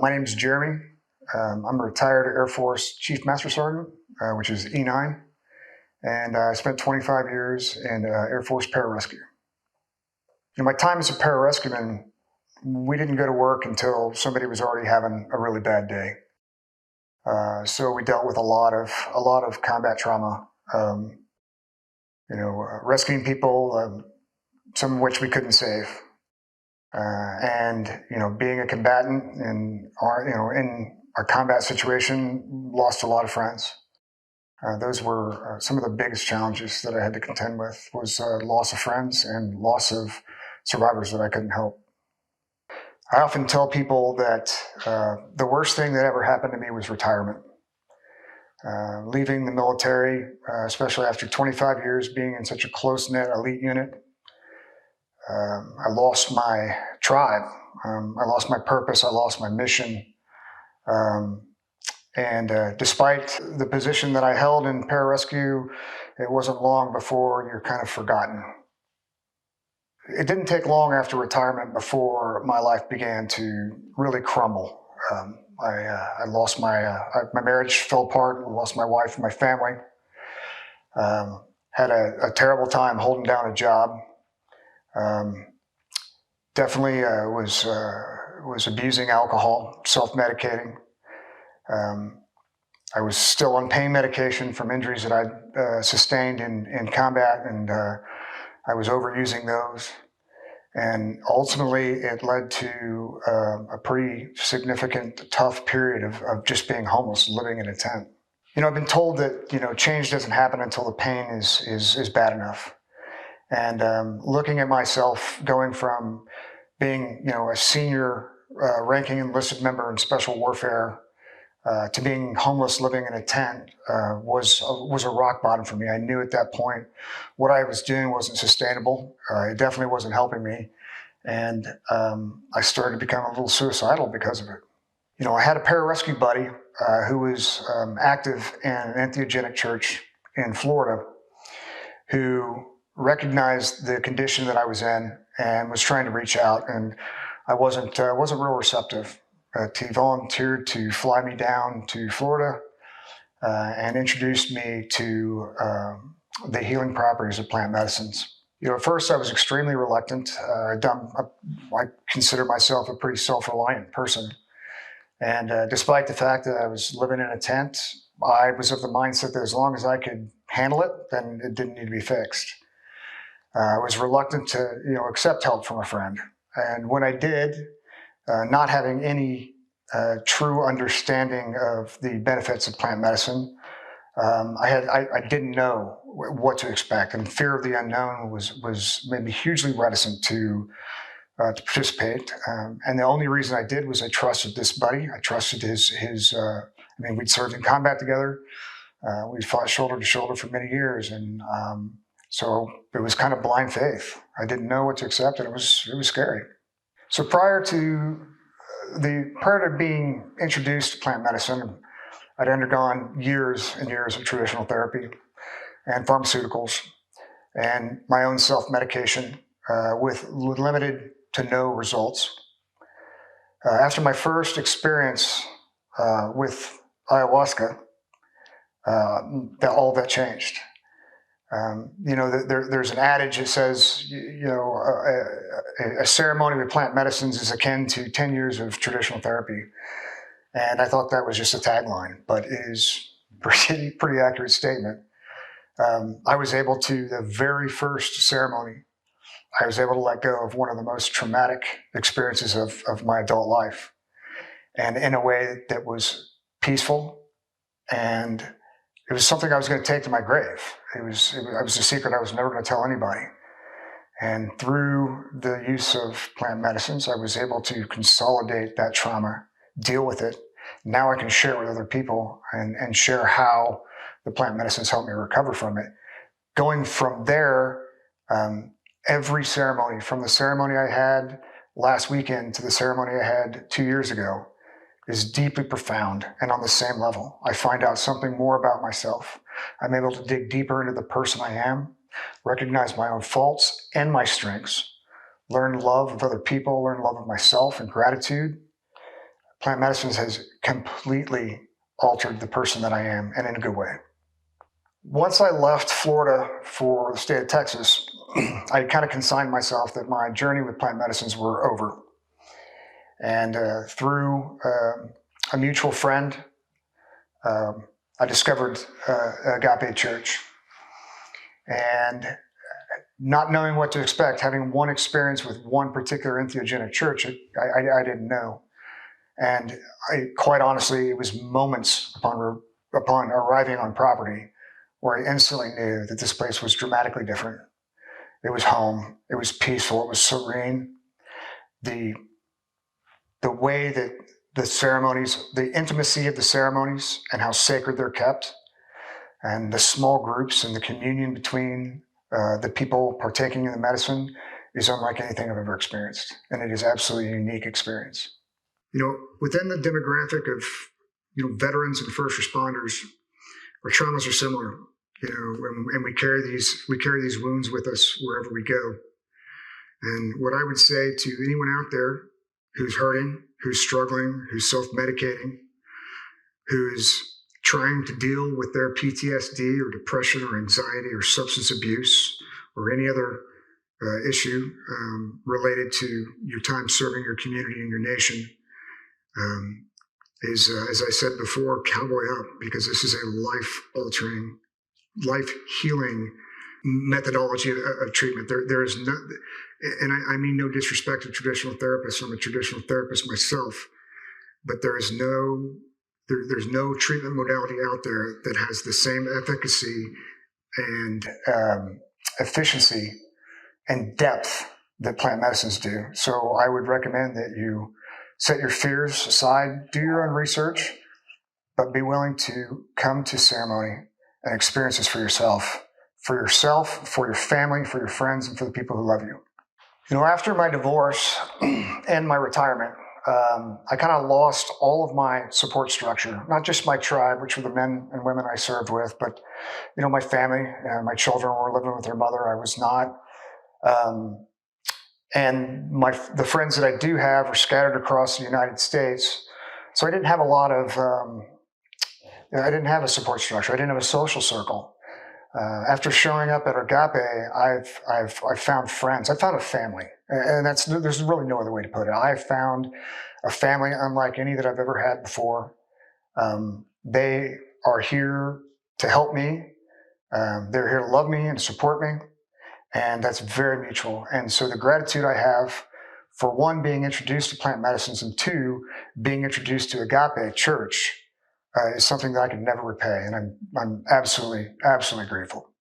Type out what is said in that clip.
My name is Jeremy. I'm a retired Air Force Chief Master Sergeant, which is E9, and I spent 25 years in Air Force pararescue. In my time as a pararescueman, we didn't go to work until somebody was already having a really bad day. So we dealt with a lot of combat trauma. Rescuing people, some of which we couldn't save. And being a combatant in our combat situation, lost a lot of friends. Those were some of the biggest challenges that I had to contend with, was loss of friends and loss of survivors that I couldn't help. I often tell people that the worst thing that ever happened to me was retirement. Leaving the military, especially after 25 years being in such a close-knit elite unit, I lost my tribe. I lost my purpose. I lost my mission. And despite the position that I held in pararescue, it wasn't long before you're kind of forgotten. It didn't take long after retirement before my life began to really crumble. I lost my marriage fell apart. I lost my wife and my family. Had a terrible time holding down a job. Definitely was abusing alcohol, self-medicating. I was still on pain medication from injuries that I'd sustained in combat, and I was overusing those. And ultimately, it led to a pretty significant, tough period of just being homeless, living in a tent. I've been told that change doesn't happen until the pain is bad enough. And looking at myself, going from being a senior ranking enlisted member in special warfare to being homeless, living in a tent, was a rock bottom for me. I knew at that point what I was doing wasn't sustainable. It definitely wasn't helping me. And I started to become a little suicidal because of it. I had a pararescue buddy who was active in an entheogenic church in Florida, who recognized the condition that I was in and was trying to reach out, and I wasn't real receptive. He volunteered to fly me down to Florida and introduced me to the healing properties of plant medicines. At first I was extremely reluctant. I consider myself a pretty self-reliant person. And despite the fact that I was living in a tent, I was of the mindset that as long as I could handle it, then it didn't need to be fixed. I was reluctant to accept help from a friend. And when I did, not having any true understanding of the benefits of plant medicine, I didn't know what to expect, and fear of the unknown made me hugely reticent to participate. And the only reason I did was I trusted this buddy. I trusted we'd served in combat together. We'd fought shoulder to shoulder for many years, and so it was kind of blind faith. I didn't know what to accept, and it was scary. So prior to being introduced to plant medicine, I'd undergone years and years of traditional therapy and pharmaceuticals and my own self-medication with limited to no results. After my first experience with ayahuasca, all that changed. There's an adage that says, a ceremony with plant medicines is akin to 10 years of traditional therapy. And I thought that was just a tagline, but it is a pretty accurate statement. I was able to, the very first ceremony, I was able to let go of one of the most traumatic experiences of my adult life, and in a way that was peaceful, and it was something I was going to take to my grave. It was a secret I was never going to tell anybody. And through the use of plant medicines, I was able to consolidate that trauma, deal with it. Now I can share it with other people and share how the plant medicines helped me recover from it. Going from there, every ceremony, from the ceremony I had last weekend to the ceremony I had 2 years ago, is deeply profound and on the same level. I find out something more about myself. I'm able to dig deeper into the person I am, recognize my own faults and my strengths, learn love of other people, learn love of myself and gratitude. plant medicines has completely altered the person that I am, and in a good way. Once I left Florida for the state of Texas, I kind of consigned myself that my journey with plant medicines were over. And through a mutual friend, I discovered Agape Church. And not knowing what to expect, having one experience with one particular entheogenic church, I didn't know. And quite honestly, it was moments upon arriving on property where I instantly knew that this place was dramatically different. It was home. It was peaceful. It was serene. The way that the ceremonies, the intimacy of the ceremonies and how sacred they're kept, and the small groups and the communion between the people partaking in the medicine is unlike anything I've ever experienced. And it is absolutely a unique experience. Within the demographic of, veterans and first responders, our traumas are similar, and we carry these wounds with us wherever we go. And what I would say to anyone out there who's hurting, who's struggling, who's self-medicating, who's trying to deal with their PTSD or depression or anxiety or substance abuse or any other issue related to your time serving your community and your nation, is, as I said before, cowboy up, because this is a life-altering, life-healing methodology of treatment. There is no, and I mean no disrespect to traditional therapists. I'm a traditional therapist myself, but there's no treatment modality out there that has the same efficacy and efficiency and depth that plant medicines do. So I would recommend that you set your fears aside, do your own research, but be willing to come to ceremony and experience this for yourself, for your family, for your friends, and for the people who love you. After my divorce and my retirement, I kind of lost all of my support structure, not just my tribe, which were the men and women I served with, but, my family, my children were living with their mother. I was not. And the friends that I do have are scattered across the United States. So I didn't have a lot of, I didn't have a support structure. I didn't have a social circle. After showing up at Agape, I've found friends. I found a family, and there's really no other way to put it. I found a family unlike any that I've ever had before. They are here to help me. They're here to love me and support me, and that's very mutual. And so the gratitude I have for, one, being introduced to plant medicines, and two, being introduced to Agape Church is something that I can never repay, and I'm absolutely grateful.